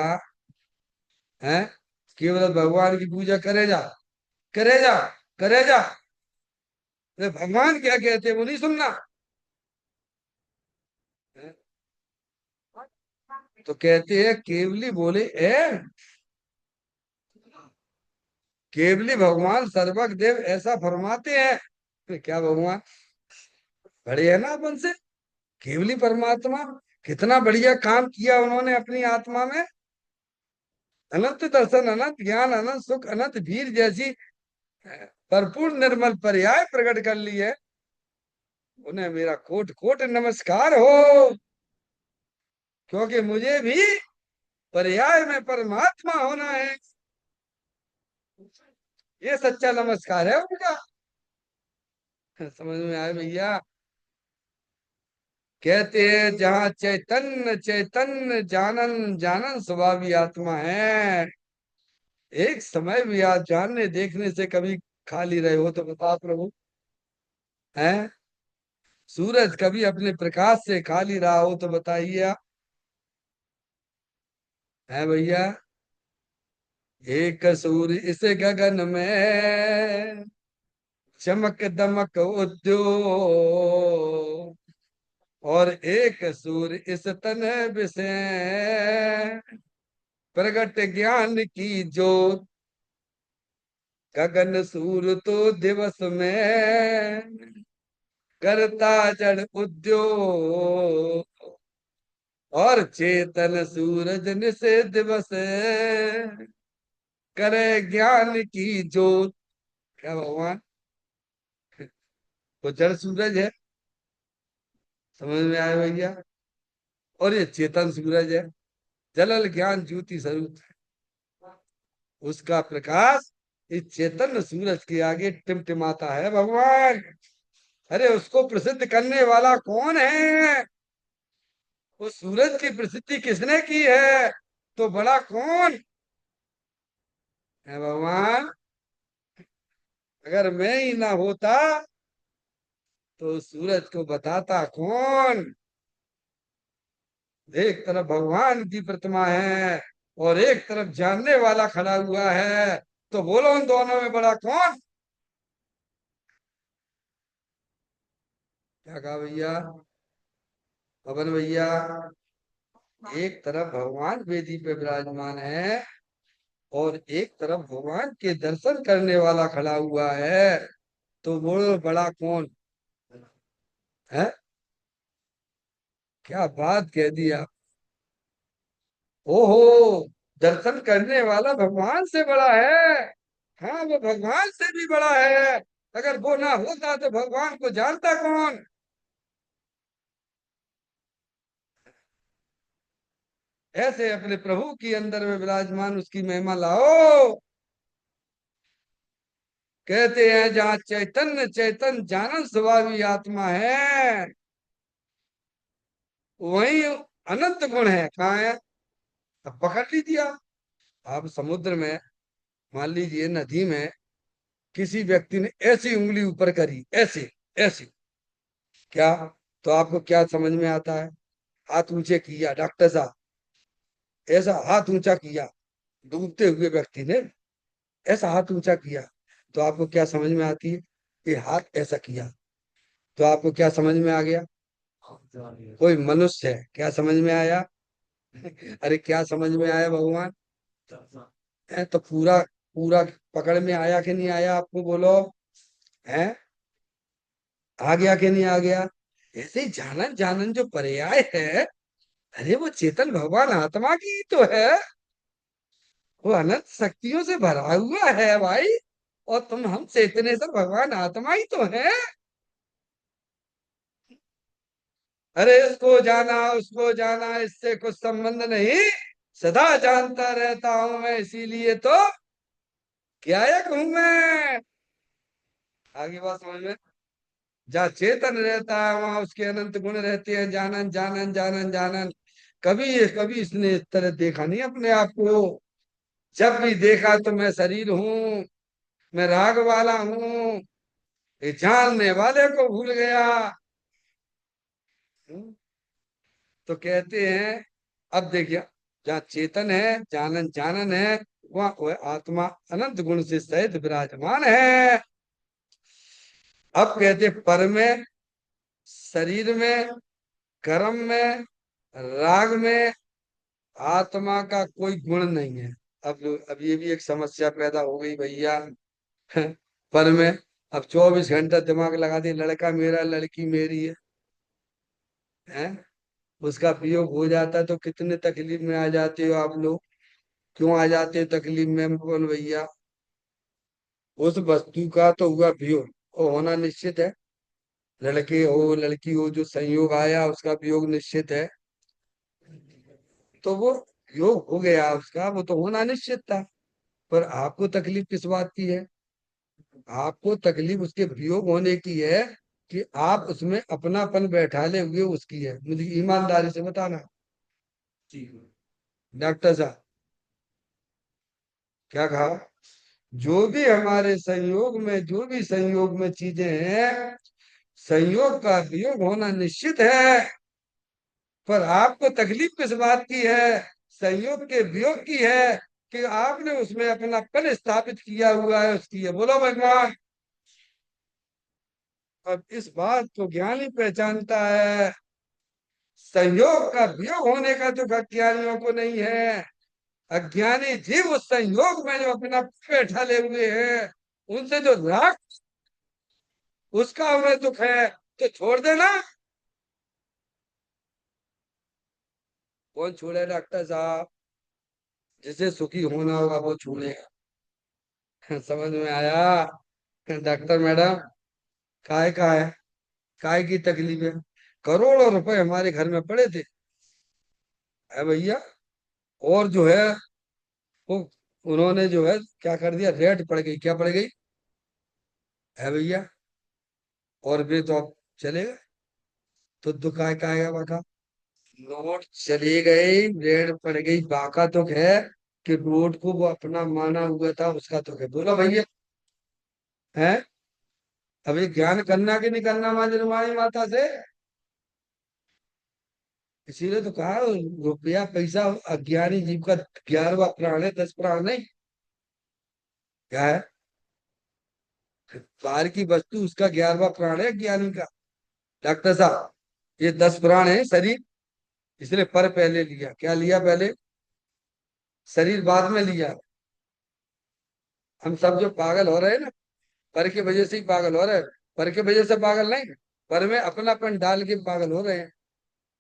हैं? केवल भगवान की पूजा करे जा, करे जा, करे जा। अरे भगवान क्या कहते हैं वो नहीं सुनना? हैं? तो कहते हैं केवली बोले ए, केवली भगवान सर्वक देव ऐसा फरमाते हैं। तो क्या भगवान बड़े है ना अपन से? केवली परमात्मा कितना बढ़िया काम किया उन्होंने अपनी आत्मा में। अनंत दर्शन, अनंत ज्ञान, अनंत सुख, अनंत वीर जैसी भरपूर निर्मल पर्याय प्रकट कर ली है। उन्हें मेरा कोट कोट नमस्कार हो, क्योंकि मुझे भी पर्याय में परमात्मा होना है। ये सच्चा नमस्कार है उनका। समझ में आए भैया? कहते हैं जहाँ चैतन्य चैतन्य जानन जानन स्वभावी आत्मा है। एक समय भी आप जानने देखने से कभी खाली रहे हो तो बता प्रभु? हैं? सूरज कभी अपने प्रकाश से खाली रहा हो तो बताइए आप? है भैया? एक सूर्य इस गगन में, चमक दमक उद्योग, और एक सूर्य इस तन विषय, प्रगट ज्ञान की ज्योत। गगन सूर तो दिवस में करता जड़ उद्योग, और चेतन सूरज निशे दिवस करे ज्ञान की जोत। क्या भगवान, वो जड़ सूरज है, समझ में आया भैया, और ये चेतन सूरज है, जलल ज्ञान ज्योति स्वरूप है। उसका प्रकाश इस चेतन सूरज के आगे टिमटिमाता है भगवान। अरे उसको प्रसिद्ध करने वाला कौन है? उस सूरज की प्रसिद्धि किसने की है? तो बड़ा कौन है भगवान? अगर मैं ही ना होता तो सूरज को बताता कौन? एक तरफ भगवान की प्रतिमा है और एक तरफ जानने वाला खड़ा हुआ है, तो बोलो उन दोनों में बड़ा कौन? क्या कहा भैया, पवन भैया? एक तरफ भगवान वेदी पे विराजमान है और एक तरफ भगवान के दर्शन करने वाला खड़ा हुआ है, तो बोलो बड़ा कौन है? क्या बात कह दी आप। ओहो, दर्शन करने वाला भगवान से बड़ा है। हाँ, वो भगवान से भी बड़ा है। अगर वो ना होता तो भगवान को जानता कौन? ऐसे अपने प्रभु की अंदर में विराजमान उसकी महिमा लाओ। कहते हैं जहाँ चैतन्य चैतन जानन स्वभावी आत्मा है, वही अनंत गुण है। कहाँ है? अब पकड़ लीजिए आप। आप समुद्र में, मान लीजिए नदी में, किसी व्यक्ति ने ऐसी उंगली ऊपर करी, ऐसे ऐसे, क्या? तो आपको क्या समझ में आता है? हाथ ऊंचे किया डॉक्टर साहब, ऐसा हाथ ऊंचा किया, डूबते हुए व्यक्ति ने ऐसा हाथ ऊंचा किया, तो आपको क्या समझ में आती है? ये हाथ ऐसा किया, तो आपको क्या समझ में आ गया? कोई मनुष्य है, क्या समझ में आया? अरे क्या समझ में आया भगवान? तो पूरा पूरा पकड़ में आया कि नहीं आया आपको, बोलो? है, आ गया कि नहीं आ गया? ऐसे ही जानन जानन जो पर्याय है, अरे वो चेतन भगवान आत्मा की ही तो है। वो अनंत शक्तियों से भरा हुआ है भाई, और तुम हमसे इतने से, भगवान आत्मा ही तो है। अरे इसको जाना उसको जाना इससे कुछ संबंध नहीं, सदा जानता रहता हूं मैं, इसीलिए तो गायक हूं मैं। आगे बात समझ में? जहाँ चेतन रहता है वहां उसके अनंत गुण रहते हैं। जानन जानन जानन जानन, कभी इसने इस तरह देखा नहीं अपने आप को। जब भी देखा तो मैं शरीर हूँ, मैं राग वाला हूँ, ये जानने वाले को भूल गया। हम्म, तो कहते हैं, अब देखिए, जहाँ चेतन है, जानन जानन है, वह वह आत्मा अनंत गुण से सहित विराजमान है। अब कहते पर में, शरीर में, कर्म में, राग में आत्मा का कोई गुण नहीं है। अब ये भी एक समस्या पैदा हो गई भैया। पर में, अब 24 घंटा दिमाग लगा दे, लड़का मेरा लड़की मेरी है, उसका वियोग हो जाता है तो कितने तकलीफ में आ जाते हो आप लोग। क्यों आ जाते हो तकलीफ में बोल भैया? उस वस्तु का तो हुआ वियोग, वो होना निश्चित है। लड़के हो लड़की हो, जो संयोग आया उसका वियोग निश्चित है। तो वो योग हो गया उसका, वो तो होना निश्चित था। पर आपको तकलीफ किस बात की है? आपको तकलीफ उसके वियोग होने की है, कि आप उसमें अपनापन बैठाले हुए उसकी है। मुझे ईमानदारी से बताना डॉक्टर साहब, क्या कहा? जो भी हमारे संयोग में, जो भी संयोग में चीजें हैं, संयोग का वियोग होना निश्चित है। पर आपको तकलीफ किस बात की है? संयोग के वियोग की है, कि आपने उसमें अपना पन स्थापित किया हुआ है, उसकी है। बोलो भगवान। अब इस बात को ज्ञानी पहचानता है। संयोग का वियोग होने का दुख अज्ञानियों को नहीं है। अज्ञानी जीव उस संयोग में जो अपना बैठा ले हुए हैं, उनसे जो राग उसका उन्हें दुख है तो छोड़ देना। कौन छोड़े डॉक्टर साहब? जिसे सुखी होना होगा वो छोड़ेगा। समझ में आया? डॉक्टर मैडम, काय काय की तकलीफ है? करोड़ों रुपए हमारे घर में पड़े थे, है भैया। और जो है वो उन्होंने जो है क्या कर दिया, रेट पड़ गई, क्या पड़ गई है भैया? और वे तो अब चले गए। तो दुकाय का आएगा बाका? नोट चली गई, रेड पड़ गई, बाका तो है कि नोट को वो अपना माना हुआ था उसका तो है। बोलो भैया, है? अभी ज्ञान करना कि नहीं करना माँ माई माता से? इसीलिए तो कहा, रुपया पैसा अज्ञानी जीव का 11वां प्राण है, 10 प्राण नहीं। क्या है? बाहर की वस्तु उसका 11वां प्राण है ज्ञानी का। डॉक्टर साहब, ये 10 प्राण है शरीर, इसलिए पर पहले लिया। क्या लिया पहले? शरीर बाद में लिया। हम सब जो पागल हो रहे हैं ना, पर की वजह से ही पागल हो रहे हैं। पर की वजह से पागल नहीं, पर में अपनापन डाल के पागल हो रहे हैं।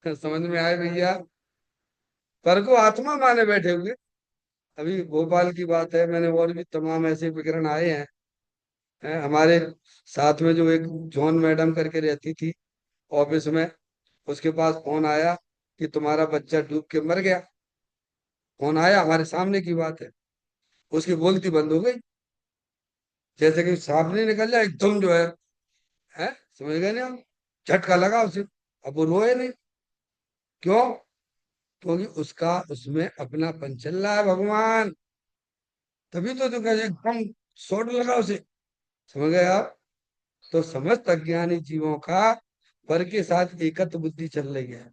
समझ में आए भैया? पर को आत्मा माने बैठे हुए। अभी भोपाल की बात है, मैंने और भी तमाम ऐसे विवरण आए हैं। हमारे साथ में जो एक जॉन मैडम करके रहती थी ऑफिस में, उसके पास फोन आया कि तुम्हारा बच्चा डूब के मर गया। फोन आया, हमारे सामने की बात है। उसकी बोलती बंद हो गई, जैसे कि सांप नहीं निकल जाए एकदम जो है समझ गए ना? झटका लगा उसे। अब वो रोए नहीं। क्यों? क्योंकि उसका उसमें अपनापन चल रहा है भगवान। तभी तो कहे एकदम शॉट लगा उसे। समझ गए आप? तो समस्त अज्ञानी जीवों का पर के साथ एकत्व बुद्धि चल रही है,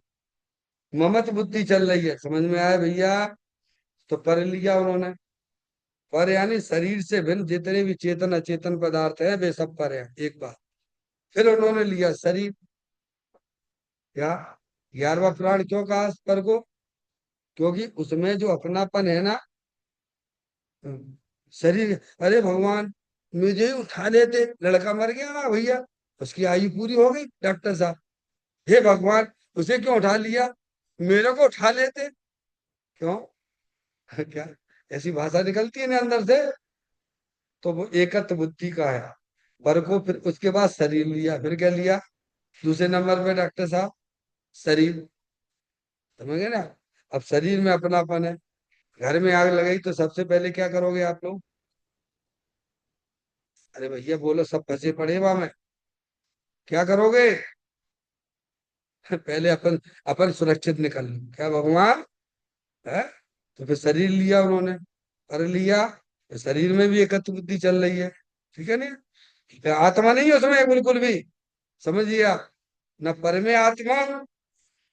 ममत बुद्धि चल रही है। समझ में आया भैया? तो पर लिया उन्होंने। पर यानी शरीर से भिन्न जितने भी चेतन अचेतन पदार्थ है वे सब पर है, एक बात। फिर उन्होंने लिया शरीर। क्या? 11वां प्राण क्यों कहा इस पर को? क्योंकि उसमें जो अपनापन है ना, शरीर। अरे भगवान, मुझे ही उठा लेते, लड़का मर गया ना भैया, उसकी आयु पूरी हो गई, डॉक्टर साहब, हे भगवान, उसे क्यों उठा लिया? मेरे को उठा लेते। क्यों? क्या ऐसी भाषा निकलती है ना अंदर से? तो वो एकत्व बुद्धि का है। पर को फिर उसके बाद शरीर लिया, फिर क्या लिया दूसरे नंबर पे डॉक्टर साहब? शरीर। समझ गए ना? अब शरीर में अपनापन है। घर में आग लगाई तो सबसे पहले क्या करोगे आप लोग? अरे भैया बोलो, सब फंसे पड़े वहां में, क्या करोगे? पहले अपन अपन सुरक्षित निकल लो, क्या भगवान? है? तो फिर शरीर लिया उन्होंने, कर लिया। तो शरीर में भी एकत्व बुद्धि चल रही है, ठीक है नहीं? तो आत्मा नहीं है उसमें बिल्कुल भी। समझिए आप, न पर में आत्मा,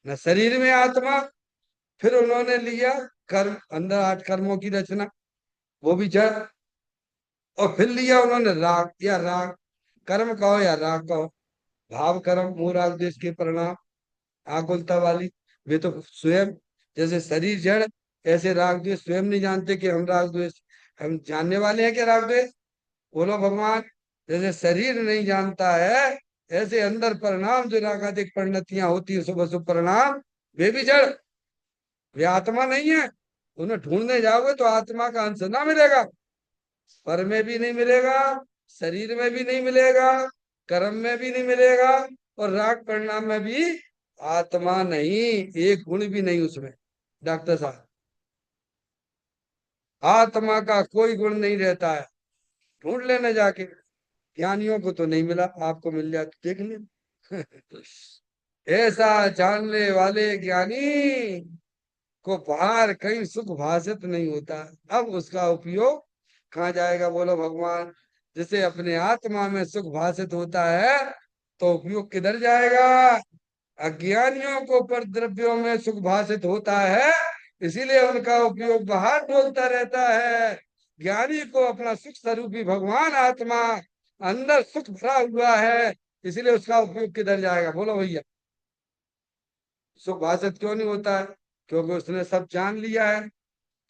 न शरीर में आत्मा। फिर उन्होंने लिया कर्म, अंदर 8 कर्मों की रचना, वो भी जड़। और फिर लिया उन्होंने राग या राग, कर्म कहो या राग कहो, भाव कर्म मूल राग देश के परिणाम, आकुलता वाली। वे तो स्वयं, जैसे शरीर जड़, ऐसे राग द्वेष स्वयं नहीं जानते कि हम राग द्वेष, हम जानने वाले हैं क्या राग द्वेष? बोलो भगवान। जैसे शरीर नहीं जानता है, ऐसे अंदर परिणाम जो रागादिक परिणतियां होती है, शुभ अशुभ परिणाम, वे भी जड़, वे आत्मा नहीं है। उन्हें ढूंढने जाओगे तो आत्मा का अंश ना मिलेगा, पर में भी नहीं मिलेगा, शरीर में भी नहीं मिलेगा, कर्म में भी नहीं मिलेगा, और राग परिणाम में भी आत्मा नहीं, एक गुण भी नहीं उसमें। डॉक्टर साहब, आत्मा का कोई गुण नहीं रहता है। ढूंढ लेना जाके, ज्ञानियों को तो नहीं मिला, आपको मिल जाए तो देख ले। ऐसा जानने वाले ज्ञानी को बाहर कहीं सुख भाषित नहीं होता। अब उसका उपयोग कहाँ जाएगा बोलो भगवान? जिसे अपने आत्मा में सुख भाषित होता है तो उपयोग किधर जाएगा? अज्ञानियों को पर द्रव्यों में सुख भाषित होता है, इसीलिए उनका उपयोग बाहर डोलता रहता है। ज्ञानी को अपना सुख स्वरूपी भगवान आत्मा अंदर सुख भरा हुआ है, इसलिए उसका उपयोग किधर जाएगा बोलो भैया? सुख भाषित क्यों नहीं होता है? क्योंकि उसने सब जान लिया है।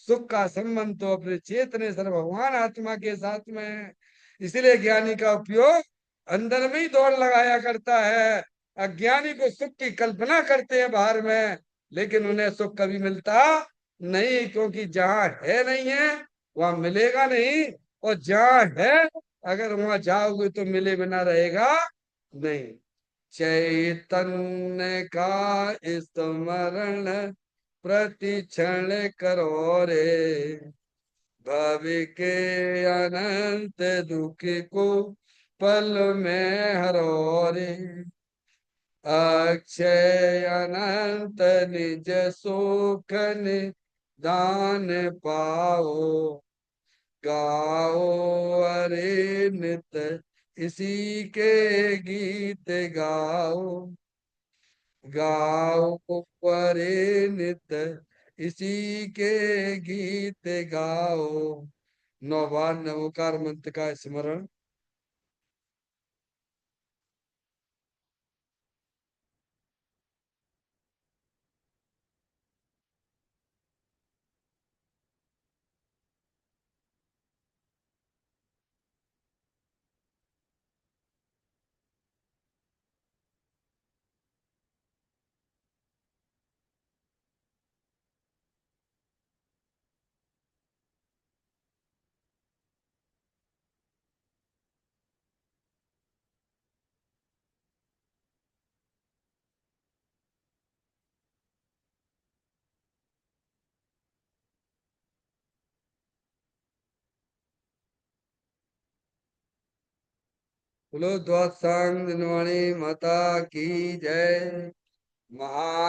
सुख का संबंध तो अपने चेतने सर भगवान आत्मा के साथ में है। इसलिए ज्ञानी का उपयोग अंदर में ही दौड़ लगाया करता है। अज्ञानी को सुख की कल्पना करते हैं बाहर में, लेकिन उन्हें सुख कभी मिलता नहीं, क्योंकि जहां है नहीं है वहां मिलेगा नहीं, और जहां है अगर वहां जाओगे तो मिले बिना रहेगा नहीं। चैतन्य का स्मरण प्रति क्षण करो रे, भव के अनंत दुख को पल में हरो रे, अक्षय अनंत निज सुख दान पाओ, गाओ अरे नित इसी के गीत गाओ, गाओ अरे नित इसी के गीत गाओ। 9 बार नवोकार मंत्र का स्मरण। बोलो द्वादशांग दिनवाणी माता की जय। महा